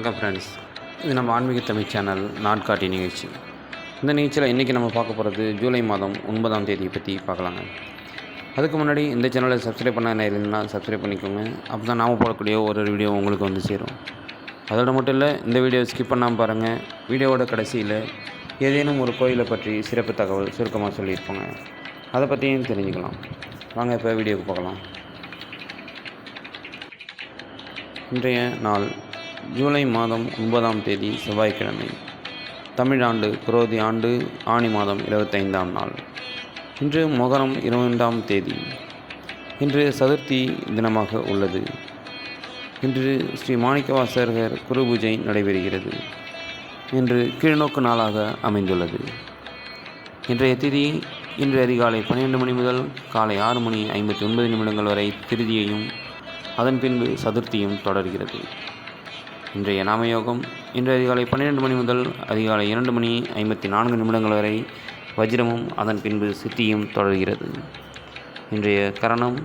வணக்கம் ஃப்ரெண்ட்ஸ். இது நம்ம ஆன்மீக தமிழ் சேனல் நாட்காட்டி நிகழ்ச்சி. இந்த நிகழ்ச்சியில் இன்றைக்கி நம்ம பார்க்க போகிறது ஜூலை மாதம் 9ஆம் தேதியை பற்றி பார்க்கலாங்க. அதுக்கு முன்னாடி இந்த சேனலை சப்ஸ்கிரைப் பண்ண இல்லைன்னா சப்ஸ்கிரைப் பண்ணிக்கோங்க. அப்போ தான் நாம் போடக்கூடிய ஒரு வீடியோ உங்களுக்கு வந்து சேரும். அதோட மட்டும் இல்லை, இந்த வீடியோ ஸ்கிப் பண்ணாமல் பாருங்கள். வீடியோவோட கடைசியில் ஏதேனும் ஒரு கோயிலை பற்றி சிறப்பு தகவல் சுருக்கமாக சொல்லியிருப்பாங்க. அதை பற்றியும் தெரிஞ்சுக்கலாம். வாங்க இப்போ வீடியோவுக்கு பார்க்கலாம். இன்றைய நாள் ஜூலை மாதம் 9ஆம் தேதி செவ்வாய்க்கிழமை. தமிழாண்டு குரோதி ஆண்டு ஆனி மாதம் 25ஆம் நாள். இன்று மொகரம் 2ஆம் தேதி. இன்று சதுர்த்தி தினமாக உள்ளது. இன்று ஸ்ரீ மாணிக்கவாசகர் குரு பூஜை நடைபெறுகிறது. இன்று கீழ்நோக்கு நாளாக அமைந்துள்ளது. இன்றைய திதி இன்று அதிகாலை 12 மணி முதல் காலை 6:59 வரை திருதியையும் அதன் பின்பு சதுர்த்தியும் தொடர்கிறது. இன்றைய நாமயோகம் இன்று அதிகாலை 12 மணி முதல் அதிகாலை 2:54 வரை வஜ்ரமும் அதன் பின்பு சித்தியும் தொடர்கிறது. இன்றைய கரணம்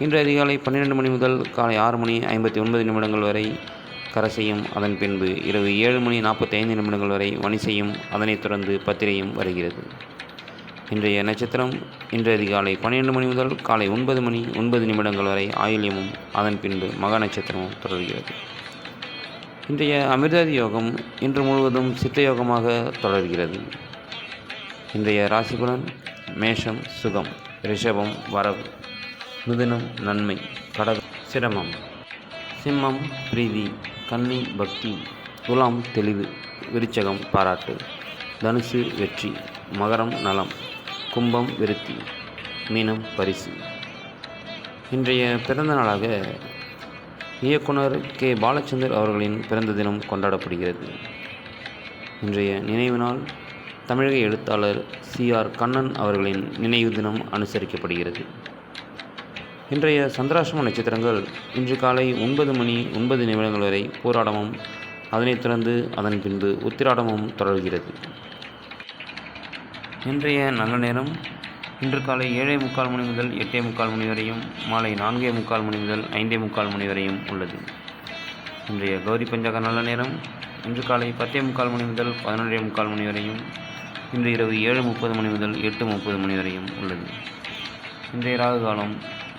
இன்று அதிகாலை 12 மணி முதல் காலை 6:59 வரை கரசையும் அதன் பின்பு இரவு 7:45 வரை வணிசையும் அதனைத் தொடர்ந்து பத்திரையும் வருகிறது. இன்றைய நட்சத்திரம் இன்று அதிகாலை 12 மணி முதல் காலை 9:09 வரை ஆயில்யமும் அதன் பின்பு மக நட்சத்திரமும் தொடர்கிறது. இன்றைய அமிர்தாதி யோகம் இன்று முழுவதும் சித்த யோகமாக தொடர்கிறது. இன்றைய ராசிபலன்: மேஷம் சுகம், ரிஷபம் வரவு, மிதுனம் நன்மை, கடகம் சிரமம், சிம்மம் பிரீதி, கன்னி பக்தி, துலாம் தெளிவு, விருச்சகம் பாராட்டு, தனுசு வெற்றி, மகரம் நலம், கும்பம் விருத்தி, மீனம் பரிசு. இன்றைய பிறந்த நாளாக இயக்குனர் கே. பாலச்சந்தர் அவர்களின் பிறந்த தினம் கொண்டாடப்படுகிறது. இன்றைய நினைவு நாள் தமிழக எழுத்தாளர் CR கண்ணன் அவர்களின் நினைவு தினம் அனுசரிக்கப்படுகிறது. இன்றைய சந்திராஷ்டம நட்சத்திரங்கள் இன்று காலை 9:09 வரை போராடமும் அதனைத் தொடர்ந்து அதன் பின்பு உத்திராடமும் தொடர்கிறது. இன்றைய நல்ல நேரம் இன்று காலை 7:45 முதல் 8:45 வரையும் மாலை 4:45 முதல் 5:45 வரையும் உள்ளது. இன்றைய கௌரி பஞ்சக நல்ல நேரம் இன்று காலை 10:45 முதல் 11:45 வரையும் இன்று இரவு 7:30 முதல் 8:30 வரையும் உள்ளது. இன்றைய ராகு காலம்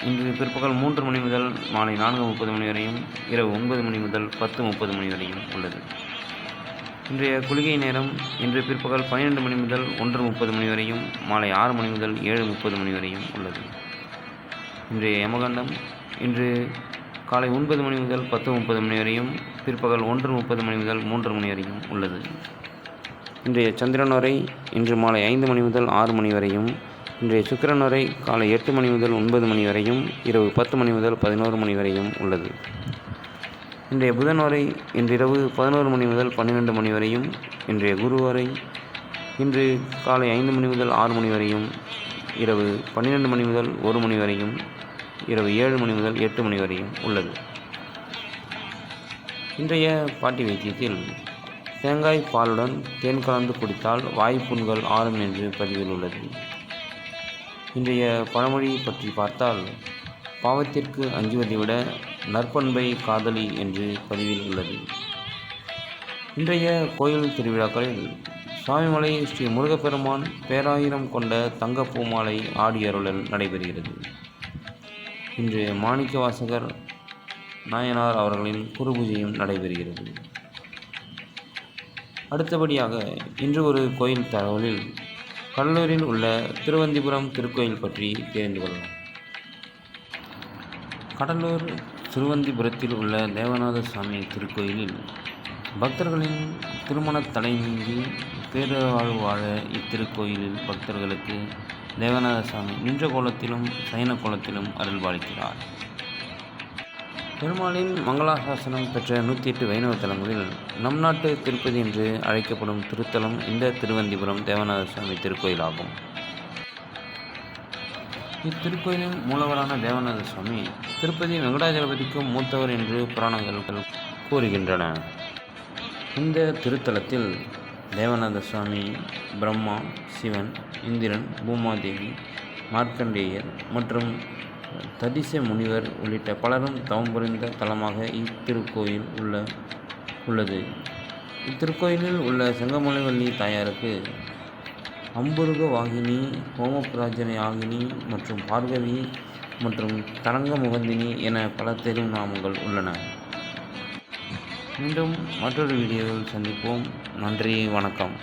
இன்று பிற்பகல் 3 மணி முதல் மாலை 4:30 வரையும் இரவு 9 மணி முதல் 10:30 வரையும் உள்ளது. இன்றைய குளிகை நேரம் இன்று பிற்பகல் 12 மணி முதல் 1:30 வரையும் மாலை 6 மணி முதல் 7:30 வரையும் உள்ளது. இன்றைய யமகண்டம் இன்று காலை 9 மணி முதல் 10:30 வரையும் பிற்பகல் 1:30 முதல் 3 மணி வரையும் உள்ளது. இன்றைய சந்திரன் வரை இன்று மாலை 5 மணி முதல் 6 மணி வரையும், இன்றைய சுக்கிரன் வரை காலை 8 மணி முதல் 9 மணி வரையும் இரவு 10 மணி முதல் 11 மணி வரையும் உள்ளது. இன்றைய புதன் வரை இன்றிரவு 11 மணி முதல் 12 மணி வரையும், இன்றைய குரு வரை இன்று காலை 5 மணி முதல் 6 மணி வரையும், இரவு 12 மணி முதல் 1 மணி வரையும், இரவு 7 மணி முதல் 8 மணி வரையும் உள்ளது. இன்றைய பாட்டி வைத்தியத்தில் தேங்காய் பாலுடன் தேன் கலந்து குடித்தால் வாய்ப்புண்கள் ஆறும் என்று பதிவில் உள்ளது. இன்றைய பழமொழி பற்றி பார்த்தால் பாவத்திற்கு அஞ்சுவதை விட நற்பண்பை காதலி என்று பதிவில் உள்ளது. இன்றைய கோயில் திருவிழாக்களில் சுவாமிமலை ஸ்ரீ முருகப்பெருமான் பேராயிரம் கொண்ட தங்கப்பூ மாலை ஆடியருளல் நடைபெறுகிறது. இன்று மாணிக்கவாசகர் நாயனார் அவர்களின் குரு பூஜையும் நடைபெறுகிறது. அடுத்தபடியாக இன்று ஒரு கோயில் தகவலில் கடலூரில் உள்ள திருவந்திபுரம் திருக்கோயில் பற்றி தெரிந்து கொள்ளலாம். கடலூர் திருவந்திபுரத்தில் உள்ள தேவநாத சுவாமி திருக்கோயிலில் பக்தர்களின் திருமண தடை நீங்கி பேரவாழ்வு வாழ இத்திருக்கோயிலில் பக்தர்களுக்கு தேவநாத சுவாமி நின்ற கோலத்திலும் சயன கோலத்திலும் அருள்பாலிக்கிறார். பெருமாளின் மங்களாசாசனம் பெற்ற 108 வைணவ தலங்களில் நம் நாட்டு திருப்பதி என்று அழைக்கப்படும் திருத்தலம் இந்த திருவந்திபுரம் தேவநாத சுவாமி திருக்கோயிலாகும். இத்திருக்கோயிலின் மூலவரான தேவநாத சுவாமி திருப்பதி வெங்கடாஜலபதிக்கும் மூத்தவர் என்று புராணங்கள் கூறுகின்றன. இந்த திருத்தலத்தில் தேவநாத சுவாமி பிரம்மா, சிவன், இந்திரன், பூமாதேவி, மார்க்கண்டேயர் மற்றும் ததிச முனிவர் உள்ளிட்ட பலரும் தவம் புரிந்த தலமாக இத்திருக்கோயில் உள்ளது. இத்திருக்கோயிலில் உள்ள செங்கமலைவள்ளி தாயாருக்கு அம்புருக வாகினி, ஹோமபிராஜனை ஆகினி மற்றும் பார்கவி மற்றும் தரங்க முகந்தினி என பல திருநாமங்கள் உள்ளன. மீண்டும் மற்றொரு வீடியோவில் சந்திப்போம். நன்றி, வணக்கம்.